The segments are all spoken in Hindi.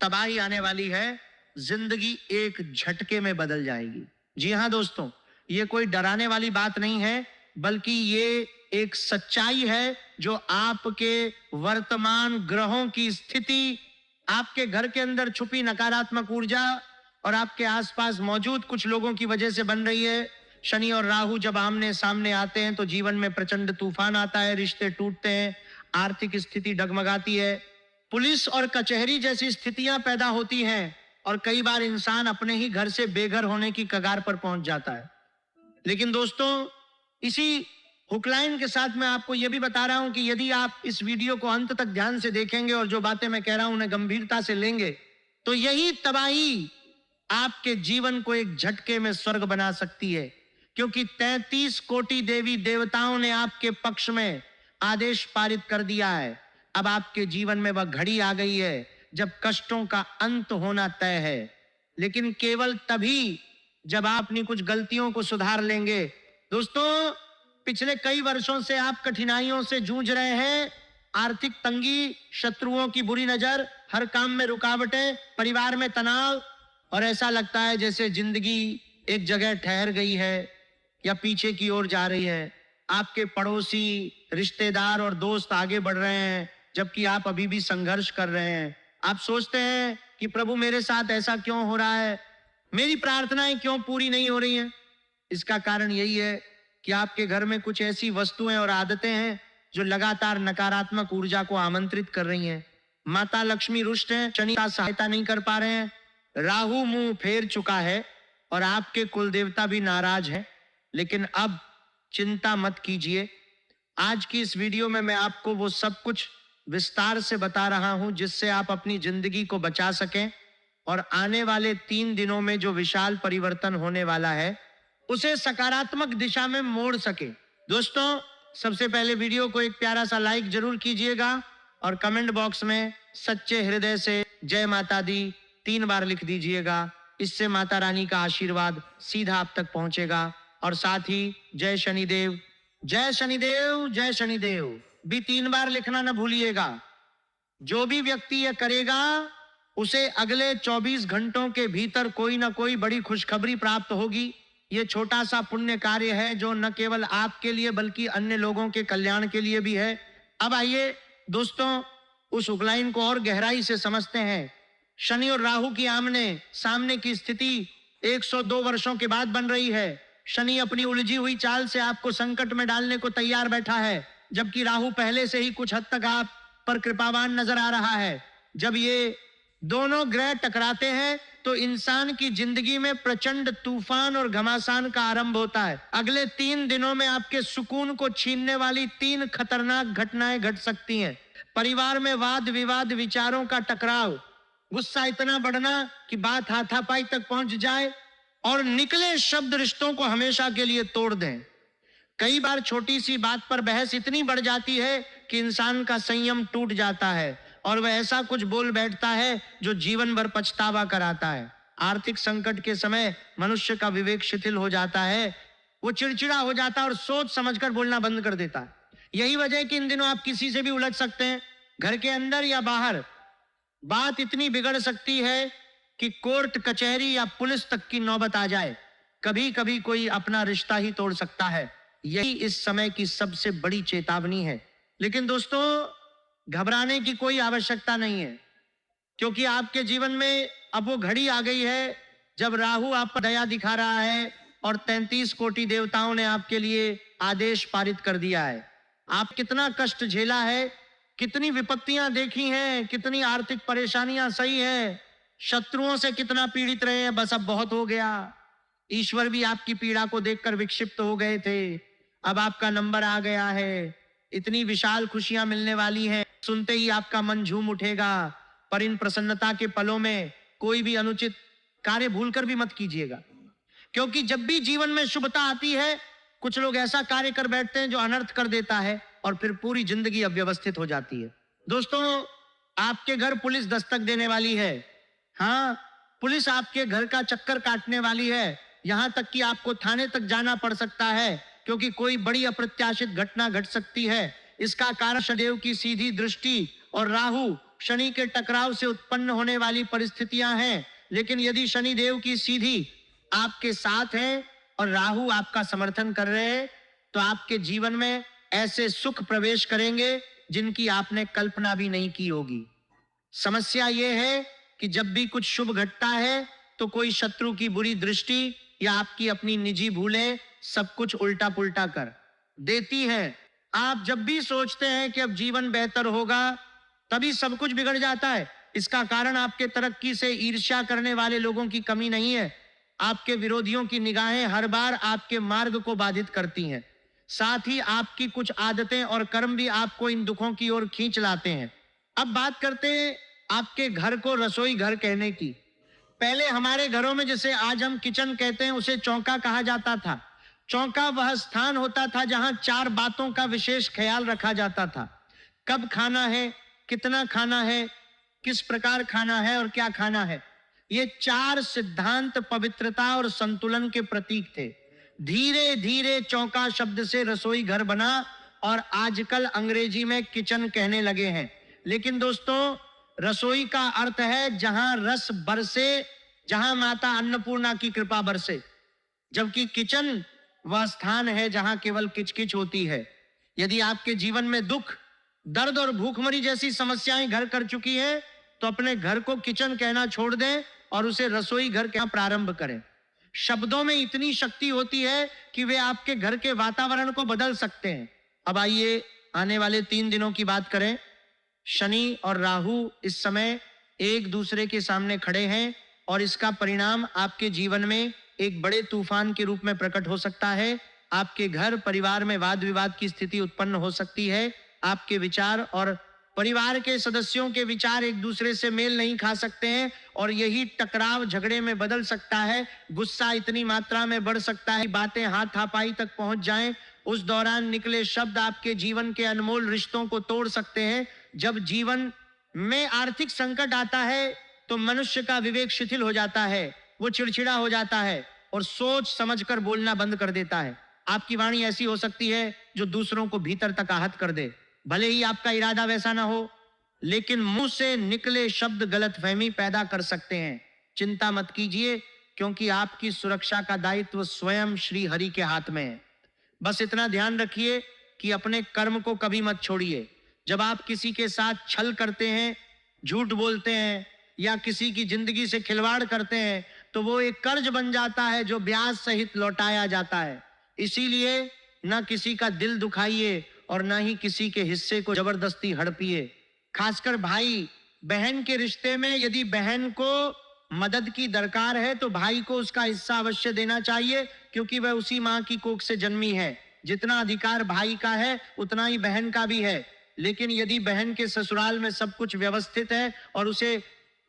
तबाही आने वाली है, जिंदगी एक झटके में बदल जाएगी। जी हां दोस्तों, ये कोई डराने वाली बात नहीं है, बल्कि ये एक सच्चाई है जो आपके वर्तमान ग्रहों की स्थिति, आपके घर के अंदर छुपी नकारात्मक ऊर्जा और आपके आसपास मौजूद कुछ लोगों की वजह से बन रही है। शनि और राहु जब आमने सामने आते हैं तो जीवन में प्रचंड तूफान आता है, रिश्ते टूटते हैं, आर्थिक स्थिति डगमगाती है, पुलिस और कचहरी जैसी स्थितियां पैदा होती हैं और कई बार इंसान अपने ही घर से बेघर होने की कगार पर पहुंच जाता है। लेकिन दोस्तों, इसी हुकलाइन के साथ मैं आपको यह भी बता रहा हूं कि यदि आप इस वीडियो को अंत तक ध्यान से देखेंगे और जो बातें मैं कह रहा हूं उन्हें गंभीरता से लेंगे, तो यही तबाही आपके जीवन को एक झटके में स्वर्ग बना सकती है। क्योंकि 33 कोटि देवी देवताओं ने आपके पक्ष में आदेश पारित कर दिया है। अब आपके जीवन में वह घड़ी आ गई है जब कष्टों का अंत होना तय है, लेकिन केवल तभी जब आप अपनी कुछ गलतियों को सुधार लेंगे। दोस्तों, पिछले कई वर्षों से आप कठिनाइयों से जूझ रहे हैं। आर्थिक तंगी, शत्रुओं की बुरी नजर, हर काम में रुकावटें, परिवार में तनाव, और ऐसा लगता है जैसे जिंदगी एक जगह ठहर गई है या पीछे की ओर जा रही है। आपके पड़ोसी, रिश्तेदार और दोस्त आगे बढ़ रहे हैं जबकि आप अभी भी संघर्ष कर रहे हैं। आप सोचते हैं कि प्रभु मेरे साथ ऐसा क्यों हो रहा है, मेरी प्रार्थनाएं क्यों पूरी नहीं हो रही हैं। इसका कारण यही है कि आपके घर में कुछ ऐसी वस्तुएं और आदतें हैं जो लगातार नकारात्मक ऊर्जा को आमंत्रित कर रही हैं। माता लक्ष्मी रुष्ट हैं, शनि का सहायता नहीं कर पा रहे हैं, राहु मुंह फेर चुका है और आपके कुल देवता भी नाराज हैं। लेकिन अब चिंता मत कीजिए। आज की इस वीडियो में मैं आपको वो सब कुछ विस्तार से बता रहा हूं जिससे आप अपनी जिंदगी को बचा सकें और आने वाले 3 दिनों में जो विशाल परिवर्तन होने वाला है उसे सकारात्मक दिशा में मोड़ सके। दोस्तों, सबसे पहले वीडियो को एक प्यारा सा लाइक जरूर कीजिएगा और कमेंट बॉक्स में सच्चे हृदय से जय माता दी 3 बार लिख दीजिएगा। इससे माता रानी का आशीर्वाद सीधा आप तक पहुंचेगा। और साथ ही जय शनिदेव, जय शनिदेव, जय शनिदेव भी 3 बार लिखना न भूलिएगा। जो भी व्यक्ति यह करेगा उसे अगले 24 घंटों के भीतर कोई ना कोई बड़ी खुशखबरी प्राप्त होगी। यह छोटा सा पुण्य कार्य है जो न केवल आपके लिए बल्कि अन्य लोगों के कल्याण के लिए भी है। अब आइए दोस्तों, उस उगलाइन को और गहराई से समझते हैं। शनि और राहु की आमने सामने की स्थिति 102 वर्षों के बाद बन रही है। शनि अपनी उलझी हुई चाल से आपको संकट में डालने को तैयार बैठा है, जबकि राहु पहले से ही कुछ हद तक आप पर कृपावान नजर आ रहा है। जब ये दोनों ग्रह टकराते हैं तो इंसान की जिंदगी में प्रचंड तूफान और घमासान का आरंभ होता है। अगले 3 दिनों में आपके सुकून को छीनने वाली 3 खतरनाक घटनाएं घट सकती हैं। परिवार में वाद विवाद, विचारों का टकराव, गुस्सा इतना बढ़ना कि बात हाथापाई तक पहुंच जाए और निकले शब्द रिश्तों को हमेशा के लिए तोड़ दें। कई बार छोटी सी बात पर बहस इतनी बढ़ जाती है कि इंसान का संयम टूट जाता है और वह ऐसा कुछ बोल बैठता है जो जीवन भर पछतावा कराता है। आर्थिक संकट के समय मनुष्य का विवेक शिथिल हो जाता है, वो चिड़चिड़ा हो जाता है और सोच समझकर बोलना बंद कर देता है। यही वजह है कि इन दिनों आप किसी से भी उलझ सकते हैं, घर के अंदर या बाहर। बात इतनी बिगड़ सकती है कि कोर्ट कचहरी या पुलिस तक की नौबत आ जाए। कभी कभी कोई अपना रिश्ता ही तोड़ सकता है। यही इस समय की सबसे बड़ी चेतावनी है। लेकिन दोस्तों, घबराने की कोई आवश्यकता नहीं है, क्योंकि आपके जीवन में अब वो घड़ी आ गई है जब राहु आप पर दया दिखा रहा है और 33 कोटि देवताओं ने आपके लिए आदेश पारित कर दिया है। आप कितना कष्ट झेला है, कितनी विपत्तियां देखी हैं, कितनी आर्थिक परेशानियां सही हैं, शत्रुओं से कितना पीड़ित रहे हैं, बस अब बहुत हो गया। ईश्वर भी आपकी पीड़ा को देखकर विक्षिप्त हो गए थे। अब आपका नंबर आ गया है, इतनी विशाल खुशियां मिलने वाली हैं, सुनते ही आपका मन झूम उठेगा। पर इन प्रसन्नता के पलों में कोई भी अनुचित कार्य भूलकर भी मत कीजिएगा, क्योंकि जब भी जीवन में शुभता आती है कुछ लोग ऐसा कार्य कर बैठते हैं जो अनर्थ कर देता है और फिर पूरी जिंदगी अव्यवस्थित हो जाती है। दोस्तों, आपके घर पुलिस दस्तक देने वाली है। हाँ, पुलिस आपके घर का चक्कर काटने वाली है। यहां तक कि आपको थाने तक जाना पड़ सकता है, क्योंकि कोई बड़ी अप्रत्याशित घटना घट सकती है। इसका कारण शनिदेव की सीधी दृष्टि और राहु शनि के टकराव से उत्पन्न होने वाली परिस्थितियां हैं, लेकिन यदि शनि देव की सीधी आपके साथ है और राहु आपका समर्थन कर रहे हैं, तो आपके जीवन में ऐसे सुख प्रवेश करेंगे जिनकी आपने कल्पना भी नहीं की होगी। समस्या यह है कि जब भी कुछ शुभ घटता है तो कोई शत्रु की बुरी दृष्टि या आपकी अपनी निजी भूलें सब कुछ उल्टा पुल्टा कर देती है। आप जब भी सोचते हैं कि अब जीवन बेहतर होगा, तभी सब कुछ बिगड़ जाता है। इसका कारण आपके तरक्की से ईर्ष्या करने वाले लोगों की कमी नहीं है, आपके विरोधियों की निगाहें हर बार आपके मार्ग को बाधित करती हैं। साथ ही आपकी कुछ आदतें और कर्म भी आपको इन दुखों की ओर खींच लाते हैं। अब बात करते हैं आपके घर को रसोई घर कहने की। पहले हमारे घरों में, जैसे आज हम किचन कहते हैं, उसे चौका कहा जाता था। चौका वह स्थान होता था जहां 4 बातों का विशेष ख्याल रखा जाता था। कब खाना है, कितना खाना है, किस प्रकार खाना है और क्या खाना है। ये 4 सिद्धांत पवित्रता और संतुलन के प्रतीक थे। धीरे धीरे चौका शब्द से रसोई घर बना और आजकल अंग्रेजी में किचन कहने लगे हैं। लेकिन दोस्तों, रसोई का अर्थ है जहां रस बरसे, जहां माता अन्नपूर्णा की कृपा बरसे, जबकि किचन वह स्थान है जहां केवल किचकिच होती है। यदि आपके जीवन में दुख, दर्द और भूखमरी जैसी समस्याएं घर कर चुकी हैं, तो अपने घर को किचन कहना छोड़ दें और उसे रसोई घर कहना प्रारंभ करें। शब्दों में इतनी शक्ति होती है कि वे आपके घर के वातावरण को बदल सकते हैं। अब आइए आने वाले 3 दिनों की बात करें। शनि और राहु इस समय एक दूसरे के सामने खड़े हैं और इसका परिणाम आपके जीवन में एक बड़े तूफान के रूप में प्रकट हो सकता है। आपके घर परिवार में वाद विवाद की स्थिति उत्पन्न हो सकती है। आपके विचार और परिवार के सदस्यों के विचार एक दूसरे से मेल नहीं खा सकते हैं और यही टकराव झगड़े में बदल सकता है। गुस्सा इतनी मात्रा में बढ़ सकता है, बातें हाथापाई तक पहुंच जाएं। उस दौरान निकले शब्द आपके जीवन के अनमोल रिश्तों को तोड़ सकते हैं। जब जीवन में आर्थिक संकट आता है तो मनुष्य का विवेक शिथिल हो जाता है, वो चिड़चिड़ा हो जाता है और सोच समझकर बोलना बंद कर देता है। आपकी वाणी ऐसी हो सकती है जो दूसरों को भीतर तक आहत कर दे। भले ही आपका इरादा वैसा ना हो, लेकिन मुंह से निकले शब्द गलतफहमी पैदा कर सकते हैं। चिंता मत कीजिए, क्योंकि आपकी सुरक्षा का दायित्व स्वयं श्री हरि के हाथ में है। बस इतना ध्यान रखिए कि अपने कर्म को कभी मत छोड़िए। जब आप किसी के साथ छल करते हैं, झूठ बोलते हैं या किसी की जिंदगी से खिलवाड़ करते हैं, तो वो एक कर्ज बन जाता है जो ब्याज सहित लौटाया जाता है। इसीलिए न किसी का दिल दुखाइए और न ही किसी के हिस्से को जबरदस्ती हड़पिए। खासकर भाई बहन के रिश्ते में यदि बहन को मदद की दरकार है तो भाई को उसका हिस्सा अवश्य देना चाहिए, क्योंकि वह उसी मां की कोख से जन्मी है। जितना अधिकार भाई का है उतना ही बहन का भी है। लेकिन यदि बहन के ससुराल में सब कुछ व्यवस्थित है और उसे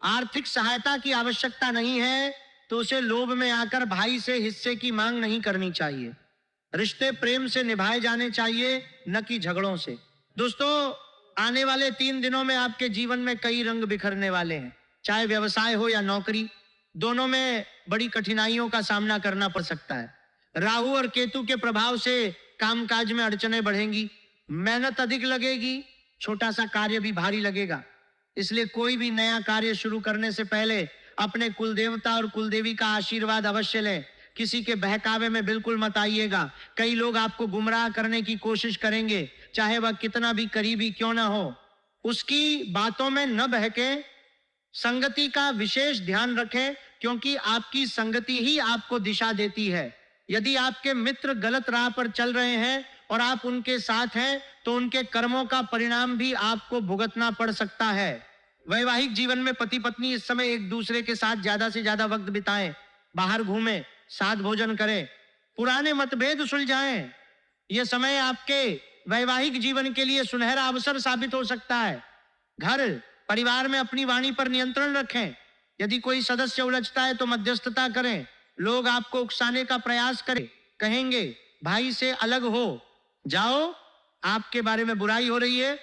आर्थिक सहायता की आवश्यकता नहीं है, तो उसे लोभ में आकर भाई से हिस्से की मांग नहीं करनी चाहिए। रिश्ते प्रेम से निभाए जाने चाहिए, न कि झगड़ों से। दोस्तों, आने वाले 3 दिनों में आपके जीवन में कई रंग बिखरने वाले हैं। चाहे व्यवसाय हो या नौकरी, दोनों में बड़ी कठिनाइयों का सामना करना पड़ सकता है। राहु और केतु के प्रभाव से कामकाज में अड़चनें बढ़ेंगी, मेहनत अधिक लगेगी, छोटा सा कार्य भी भारी लगेगा। इसलिए कोई भी नया कार्य शुरू करने से पहले अपने कुल देवता और कुलदेवी का आशीर्वाद अवश्य लें। किसी के बहकावे में बिल्कुल मत आइएगा। कई लोग आपको गुमराह करने की कोशिश करेंगे, चाहे वह कितना भी करीबी क्यों ना हो। उसकी बातों में न बहके, संगति का विशेष ध्यान रखें, क्योंकि आपकी संगति ही आपको दिशा देती है। यदि आपके मित्र गलत राह पर चल रहे हैं और आप उनके साथ हैं, तो उनके कर्मों का परिणाम भी आपको भुगतना पड़ सकता है। वैवाहिक जीवन में पति पत्नी इस समय एक दूसरे के साथ ज्यादा से ज्यादा वक्त बिताएं, बाहर घूमें, साथ भोजन करें, पुराने मतभेद सुलझाएं। यह समय आपके वैवाहिक जीवन के लिए सुनहरा अवसर साबित हो सकता है। घर परिवार में अपनी वाणी पर नियंत्रण रखें। यदि कोई सदस्य उलझता है तो मध्यस्थता करें। लोग आपको उकसाने का प्रयास करें, कहेंगे भाई से अलग हो जाओ, आपके बारे में बुराई हो रही है।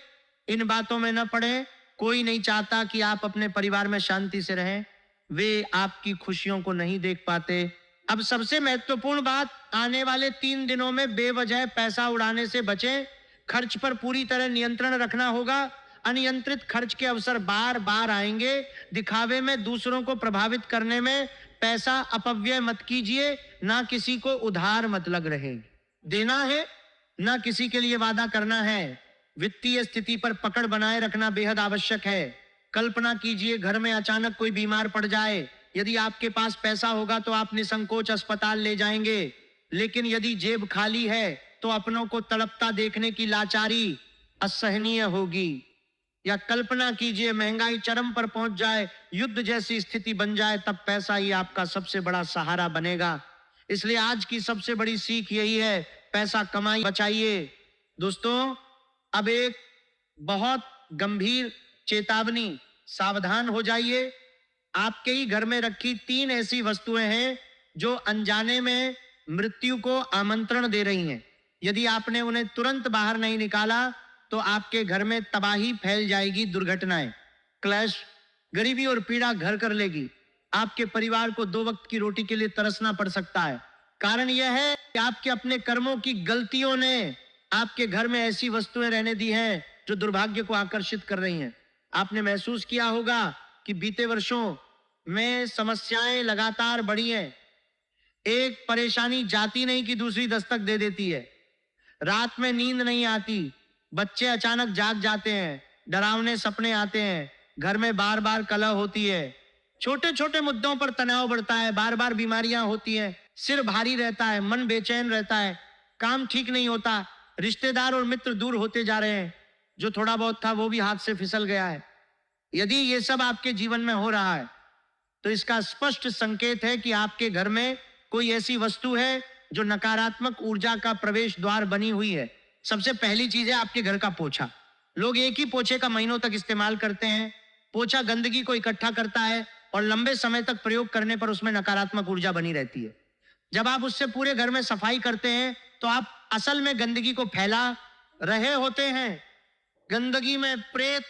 इन बातों में न पड़े। कोई नहीं चाहता कि आप अपने परिवार में शांति से रहें। वे आपकी खुशियों को नहीं देख पाते। अब सबसे महत्वपूर्ण बात, आने वाले 3 दिनों में बेवजह पैसा उड़ाने से बचें। खर्च पर पूरी तरह नियंत्रण रखना होगा। अनियंत्रित खर्च के अवसर बार बार आएंगे। दिखावे में, दूसरों को प्रभावित करने में पैसा अपव्यय मत कीजिए। ना किसी को उधार मत लग रहे, देना है ना किसी के लिए वादा करना है। वित्तीय स्थिति पर पकड़ बनाए रखना बेहद आवश्यक है। कल्पना कीजिए घर में अचानक कोई बीमार पड़ जाए। यदि आपके पास पैसा होगा तो आप निसंकोच अस्पताल ले जाएंगे, लेकिन यदि जेब खाली है तो अपनों को तड़पता देखने की लाचारी असहनीय होगी। या कल्पना कीजिए महंगाई चरम पर पहुंच जाए, युद्ध जैसी स्थिति बन जाए, तब पैसा ही आपका सबसे बड़ा सहारा बनेगा। इसलिए आज की सबसे बड़ी सीख यही है, पैसा कमाइए, बचाइए। दोस्तों, अब एक बहुत गंभीर चेतावनी, सावधान हो जाइए। आपके ही घर में रखी 3 ऐसी वस्तुएं हैं जो अनजाने में मृत्यु को आमंत्रण दे रही हैं। यदि आपने उन्हें तुरंत बाहर नहीं निकाला तो आपके घर में तबाही फैल जाएगी, दुर्घटनाएं, क्लैश, गरीबी और पीड़ा घर कर लेगी। आपके परिवार को 2 वक्त की रोटी के लिए तरसना पड़ सकता है। कारण यह है कि आपके अपने कर्मों की गलतियों ने आपके घर में ऐसी वस्तुएं रहने दी हैं जो दुर्भाग्य को आकर्षित कर रही हैं। आपने महसूस किया होगा कि बीते वर्षों में समस्याएं लगातार बढ़ी हैं। एक परेशानी जाती नहीं कि दूसरी दस्तक दे देती है। रात में नींद नहीं आती, बच्चे अचानक जाग जाते हैं, डरावने सपने आते हैं, घर में बार बार कलह होती है, छोटे छोटे मुद्दों पर तनाव बढ़ता है, बार बार बीमारियां होती हैं, सिर भारी रहता है, मन बेचैन रहता है, काम ठीक नहीं होता, रिश्तेदार और मित्र दूर होते जा रहे हैं, जो थोड़ा बहुत था वो भी हाथ से फिसल गया है। यदि ये सब आपके जीवन में हो रहा है तो इसका स्पष्ट संकेत है कि आपके घर में कोई ऐसी वस्तु है जो नकारात्मक ऊर्जा का प्रवेश द्वार बनी हुई है। सबसे पहली चीज है आपके घर का पोछा। लोग एक ही पोछे का महीनों तक इस्तेमाल करते हैं। पोछा गंदगी को इकट्ठा करता है और लंबे समय तक प्रयोग करने पर उसमें नकारात्मक ऊर्जा बनी रहती है। जब आप उससे पूरे घर में सफाई करते हैं तो आप असल में गंदगी को फैला रहे होते हैं। गंदगी में प्रेत,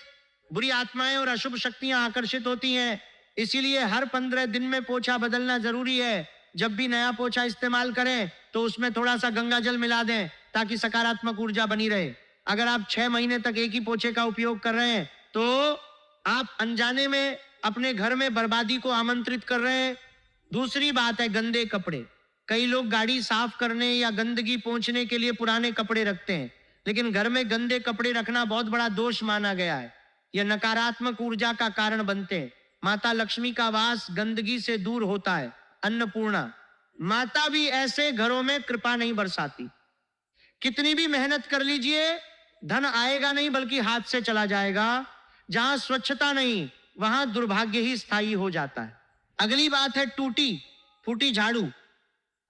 बुरी आत्माएं और अशुभ शक्तियां आकर्षित होती हैं। इसीलिए हर 15 दिन में पोछा बदलना जरूरी है। जब भी नया पोछा इस्तेमाल करें तो उसमें थोड़ा सा गंगा जल मिला दें ताकि सकारात्मक ऊर्जा बनी रहे। अगर आप 6 महीने तक एक ही पोछे का उपयोग कर रहे हैं तो आप अनजाने में अपने घर में बर्बादी को आमंत्रित कर रहे हैं। दूसरी बात है गंदे कपड़े। कई लोग गाड़ी साफ करने या गंदगी पोंछने के लिए पुराने कपड़े रखते हैं, लेकिन घर में गंदे कपड़े रखना बहुत बड़ा दोष माना गया है। यह नकारात्मक ऊर्जा का कारण बनते हैं। माता लक्ष्मी का वास गंदगी से दूर होता है। अन्नपूर्णा माता भी ऐसे घरों में कृपा नहीं बरसाती। कितनी भी मेहनत कर लीजिए, धन आएगा नहीं बल्कि हाथ से चला जाएगा। जहां स्वच्छता नहीं वहां दुर्भाग्य ही स्थायी हो जाता है। अगली बात है टूटी फूटी झाड़ू।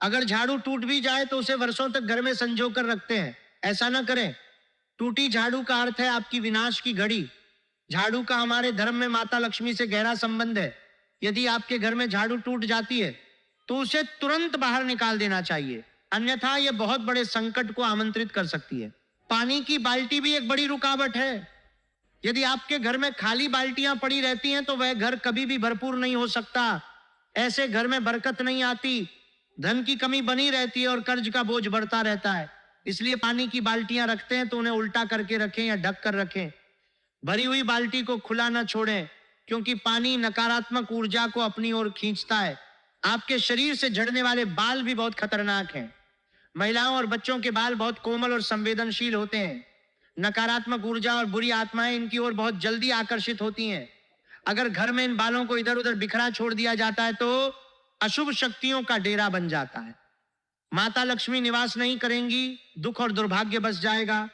अगर झाड़ू टूट भी जाए तो उसे वर्षों तक घर में संजो कर रखते हैं। ऐसा ना करें। टूटी झाड़ू का अर्थ है आपकी विनाश की घड़ी। झाड़ू का हमारे धर्म में माता लक्ष्मी से गहरा संबंध है। यदि आपके घर में झाड़ू टूट जाती है तो उसे तुरंत बाहर निकाल देना चाहिए, अन्यथा यह बहुत बड़े संकट को आमंत्रित कर सकती है। पानी की बाल्टी भी एक बड़ी रुकावट है। यदि आपके घर में खाली बाल्टियां पड़ी रहती हैं तो वह घर कभी भी भरपूर नहीं हो सकता। ऐसे घर में बरकत नहीं आती, धन की कमी बनी रहती है और कर्ज का बोझ बढ़ता रहता है। इसलिए पानी की बाल्टियां रखते हैं तो उन्हें उल्टा करके रखें या ढक कर रखें। भरी हुई बाल्टी को खुला न छोड़ें, क्योंकि पानी नकारात्मक ऊर्जा को अपनी ओर खींचता है। आपके शरीर से झड़ने वाले बाल भी बहुत खतरनाक हैं। महिलाओं और बच्चों के बाल बहुत कोमल और संवेदनशील होते हैं। नकारात्मक ऊर्जा और बुरी आत्माएं इनकी ओर बहुत जल्दी आकर्षित होती हैं। अगर घर में इन बालों को इधर उधर बिखरा छोड़ दिया जाता है तो अशुभ शक्तियों का डेरा बन जाता है। माता लक्ष्मी निवास नहीं करेंगी, दुख और दुर्भाग्य बस जाएगा।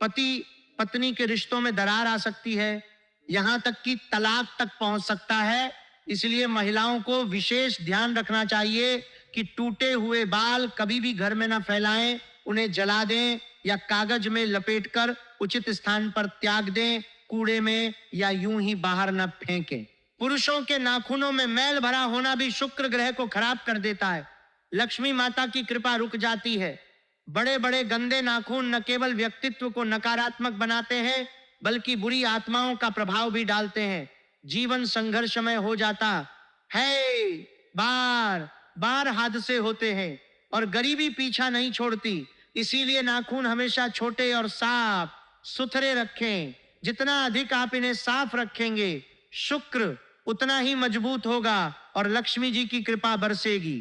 पति पत्नी के रिश्तों में दरार आ सकती है, यहां तक कि तलाक तक पहुंच सकता है। इसलिए महिलाओं को विशेष ध्यान रखना चाहिए कि टूटे हुए बाल कभी भी घर में न फैलाएं, उन्हें जला दें या कागज में लपेटकर उचित स्थान पर त्याग दें, कूड़े में या यूं ही बाहर न फेंकें। पुरुषों के नाखूनों में मैल भरा होना भी शुक्र ग्रह को खराब कर देता है। लक्ष्मी माता की कृपा रुक जाती है। बड़े बड़े गंदे नाखून न केवल व्यक्तित्व को नकारात्मक बनाते हैं बल्कि बुरी आत्माओं का प्रभाव भी डालते हैं। जीवन संघर्षमय हो जाता है, बार बार हादसे होते हैं और गरीबी पीछा नहीं छोड़ती। इसीलिए नाखून हमेशा छोटे और साफ सुथरे रखें। जितना अधिक आप इन्हें साफ रखेंगे, शुक्र उतना ही मजबूत होगा और लक्ष्मी जी की कृपा बरसेगी।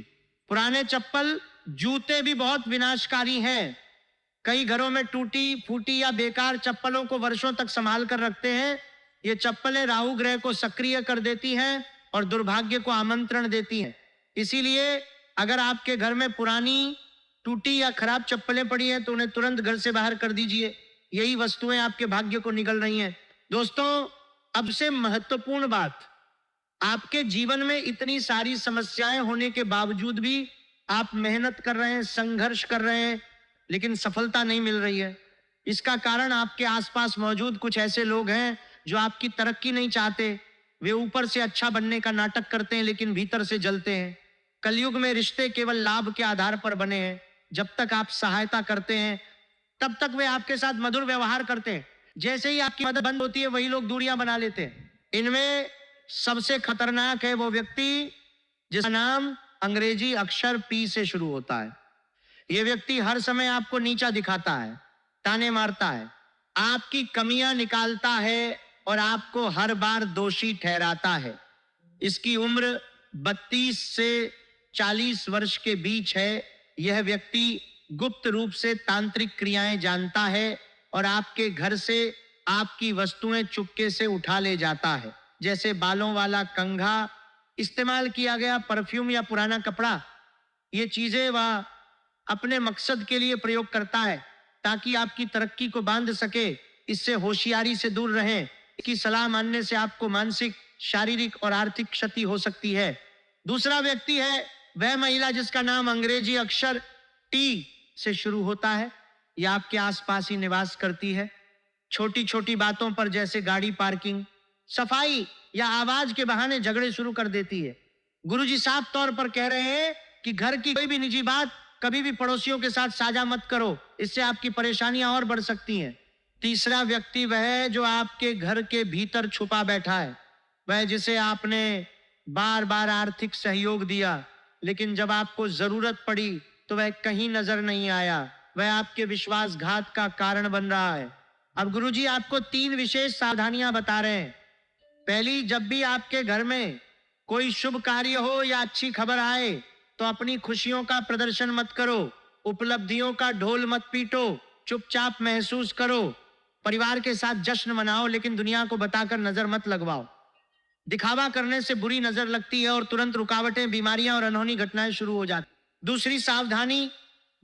पुराने चप्पल, जूते भी बहुत विनाशकारी हैं। कई घरों में टूटी फूटी या बेकार चप्पलों को वर्षों तक संभाल कर रखते हैं। ये चप्पलें राहु ग्रह को सक्रिय कर देती हैं और दुर्भाग्य को आमंत्रण देती हैं। इसीलिए अगर आपके घर में पुरानी, टूटी या खराब चप्पलें पड़ी हैं तो उन्हें तुरंत घर से बाहर कर दीजिए। यही वस्तुएं आपके भाग्य को निगल रही हैं। दोस्तों, अब से महत्वपूर्ण बात, आपके जीवन में इतनी सारी समस्याएं होने के बावजूद भी आप मेहनत कर रहे हैं, संघर्ष कर रहे हैं, लेकिन सफलता नहीं मिल रही है। इसका कारण आपके आसपास मौजूद कुछ ऐसे लोग हैं जो आपकी तरक्की नहीं चाहते। वे ऊपर से अच्छा बनने का नाटक करते हैं लेकिन भीतर से जलते हैं। कलयुग में रिश्ते केवल लाभ के आधार पर बने हैं। जब तक आप सहायता करते हैं तब तक वे आपके साथ मधुर व्यवहार करते हैं। जैसे ही आपकी मदद बंद होती है वही लोग दूरियां बना लेते हैं। इनमें सबसे खतरनाक है वो व्यक्ति जिसका नाम अंग्रेजी अक्षर पी से शुरू होता है। यह व्यक्ति हर समय आपको नीचा दिखाता है, ताने मारता है, आपकी कमियां निकालता है और आपको हर बार दोषी ठहराता है। इसकी उम्र 32 से 40 वर्ष के बीच है। यह व्यक्ति गुप्त रूप से तांत्रिक क्रियाएं जानता है और आपके घर से आपकी वस्तुएं चुपके से उठा ले जाता है, जैसे बालों वाला कंघा, इस्तेमाल किया गया परफ्यूम या पुराना कपड़ा। ये चीजें वह अपने मकसद के लिए प्रयोग करता है ताकि आपकी तरक्की को बांध सके। इससे होशियारी से दूर रहें। इसकी सलाह मानने से आपको मानसिक, शारीरिक और आर्थिक क्षति हो सकती है। दूसरा व्यक्ति है वह महिला जिसका नाम अंग्रेजी अक्षर टी से शुरू होता है। यह आपके आसपास ही निवास करती है। छोटी छोटी बातों पर जैसे गाड़ी पार्किंग, सफाई या आवाज के बहाने झगड़े शुरू कर देती है। गुरुजी साफ तौर पर कह रहे हैं कि घर की कोई भी निजी बात कभी भी पड़ोसियों के साथ साझा मत करो, इससे आपकी परेशानियां और बढ़ सकती हैं। तीसरा व्यक्ति वह है जो आपके घर के भीतर छुपा बैठा है। वह जिसे आपने बार बार आर्थिक सहयोग दिया, लेकिन जब आपको जरूरत पड़ी तो वह कहीं नजर नहीं आया। वह आपके विश्वासघात का कारण बन रहा है। अब गुरुजी आपको 3 विशेष सावधानियां बता रहे हैं। पहली, जब भी आपके घर में कोई शुभ कार्य हो या अच्छी खबर आए तो अपनी खुशियों का प्रदर्शन मत करो, उपलब्धियों का ढोल मत पीटो, चुपचाप महसूस करो। परिवार के साथ जश्न मनाओ लेकिन दुनिया को बताकर नजर मत लगवाओ। दिखावा करने से बुरी नजर लगती है और तुरंत रुकावटें, बीमारियां और अनहोनी घटनाएं शुरू हो जाती। दूसरी सावधानी,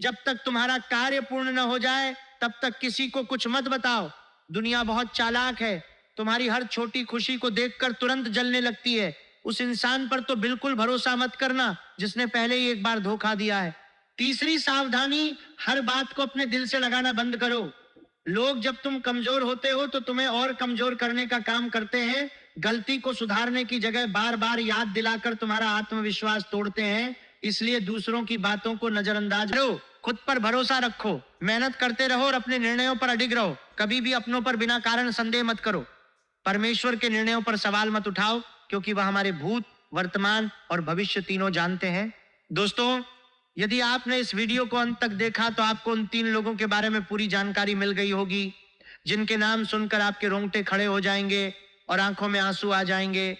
जब तक तुम्हारा कार्य पूर्ण न हो जाए तब तक किसी को कुछ मत बताओ। दुनिया बहुत चालाक है। तुम्हारी हर छोटी खुशी को देखकर तुरंत जलने लगती है। उस इंसान पर तो बिल्कुल भरोसा मत करना जिसने पहले ही एक बार धोखा दिया है। तीसरी सावधानी, हर बात को अपने दिल से लगाना बंद करो। लोग जब तुम कमजोर होते हो तो तुम्हें और कमजोर करने का काम करते हैं। गलती को सुधारने की जगह बार बार याद दिलाकर तुम्हारा आत्मविश्वास तोड़ते हैं। इसलिए दूसरों की बातों को नजरअंदाज करो, खुद पर भरोसा रखो, मेहनत करते रहो और अपने निर्णयों पर अडिग रहो। कभी भी अपनों पर बिना कारण संदेह मत करो। परमेश्वर के निर्णयों पर सवाल मत उठाओ क्योंकि वह हमारे भूत, वर्तमान और भविष्य तीनों जानते हैं। दोस्तों, यदि आपने इस वीडियो को अंत तक देखा तो आपको उन 3 लोगों के बारे में पूरी जानकारी मिल गई होगी जिनके नाम सुनकर आपके रोंगटे खड़े हो जाएंगे और आंखों में आंसू आ जाएंगे।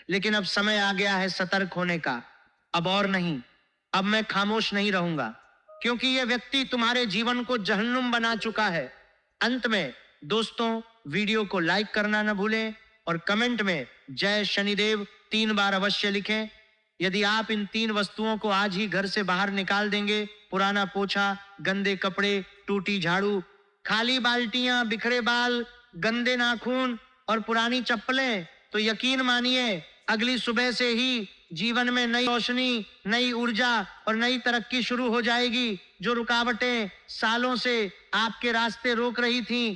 लेकिन अब समय आ गया है सतर्क होने का। अब और नहीं, अब मैं खामोश नहीं रहूंगा क्योंकि यह व्यक्ति तुम्हारे जीवन को जहन्नुम बना चुका है। अंत में दोस्तों, वीडियो को लाइक करना न भूलें और कमेंट में जय शनिदेव 3 बार अवश्य लिखें। यदि आप इन 3 वस्तुओं को आज ही घर से बाहर निकाल देंगे, पुराना पोछा, गंदे कपड़े, टूटी झाड़ू, खाली बाल्टियां, बिखरे बाल, गंदे नाखून और पुरानी चप्पलें, तो यकीन मानिए अगली सुबह से ही जीवन में नई रोशनी, नई ऊर्जा और नई तरक्की शुरू हो जाएगी। जो रुकावटें सालों से आपके रास्ते रोक रही थीं,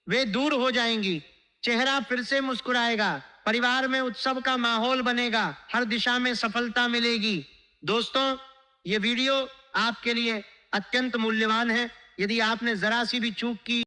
वे दूर हो जाएंगी। चेहरा फिर से मुस्कुराएगा, परिवार में उत्सव का माहौल बनेगा, हर दिशा में सफलता मिलेगी। दोस्तों, ये वीडियो आपके लिए अत्यंत मूल्यवान है। यदि आपने जरा सी भी चूक की